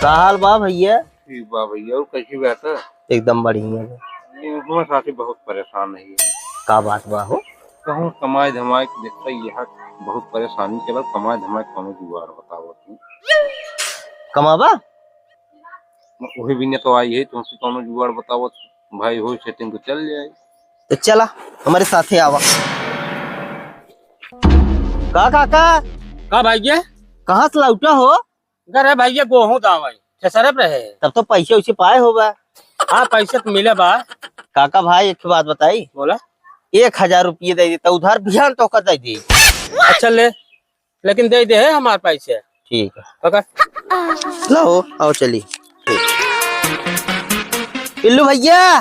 का हाल बा भैया? ठीक बा भैया। और कैसी बात है? एकदम बढ़िया है। हमारे साथी बहुत परेशान है। का बात बा हो? कहूँ कमाई धमाई के देखता यहाँ बहुत परेशानी चला। कमाई धमाई कौन जुगाड़ बताओ तुम? कमाबा? वही भी ने तो आई है, तुमसे कौन जुगाड़ बताओ भाई। हो सेटिंग तो चल जाए। तो चला हमारे साथे आवा। का काका का भैया कहाँ से लौटा हो? घर है भैया गोहूं दावई सरप रहे। तब तो पैसे उसे पाए होगा। हाँ पैसे तो मिले बा। काका भाई एक बात बताई, बोला 1000 रुपये दे देता उधार बिहान तो दे दी। अच्छा ले, लेकिन दे दे है हमारे पैसे। ठीक है पकड़ लो आओ चली। पिल्लू भैया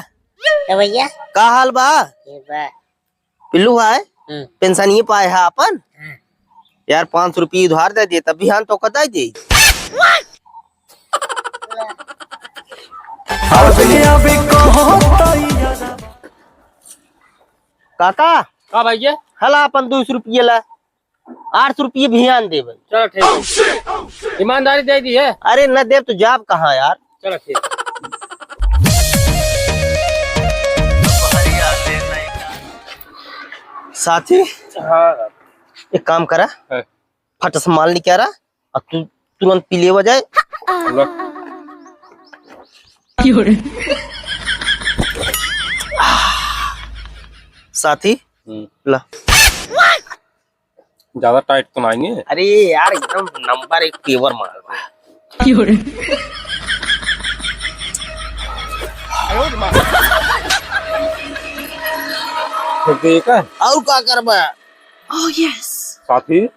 भैया का हाल बा? पिल्लू भाई पेंशन ये पाए है अपन यार। 500 रुपये उधार दे दिए तब बिहान तो दे दी। काका का भैया हला अपन 200 रुपये ला 800 रुपये बिहान देवे। चलो ठीक है, ईमानदारी दे दी है। अरे न देव तो जाब कहाँ यार। चलो ठीक। साथी हाँ एक काम करा, है। फट से माल निकाला और तू तुरंत पी ले जाए। साथी ला। ज्यादा टाइट तो नहीं है। अरे यार एकदम नंबर 1 पेवर माल बा। ठीक है। और का करबा? साथी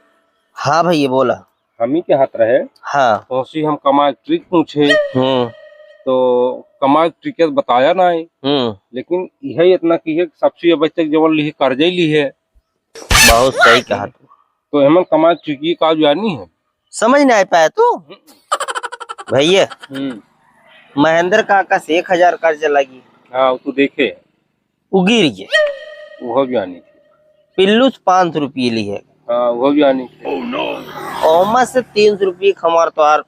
हाँ भैया बोला। हम ही के हाथ रहे हाँ तो उसी हम कमाई ट्रिक पूछे तो कमाई ट्रिक बताया नहीं। लेकिन यही इतना की है सबसे अब तक जब ली कर्जे ली है। बहुत सही कहा तू। तो हेमन कमाई ट्रिक का जानी है। समझ नहीं पाया तू भैया। महेंद्र काका से 1000 कर्ज लगी। हाँ तू देखे वो गिर गए। वो भी आनी थी। पिल्लू से 500 रुपये ली है। हाँ वो भी आनी थी। ओमा से 300 रुपये खमार तो यार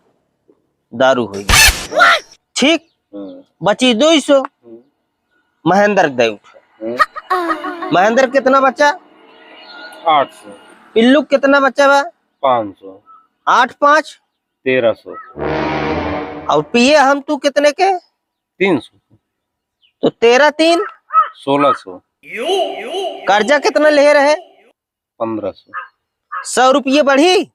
दारू हुई। ठीक बची 200 महेंद्र दे उठा। महेंद्र कितना बचा? 800। पिल्लू कितना बचा बा? 500। 8 5 1300। और पिए हम तू कितने के? 300। तो 13 3 1600। कर्जा कितना ले रहे? 1500। 100 रुपये बढ़ी।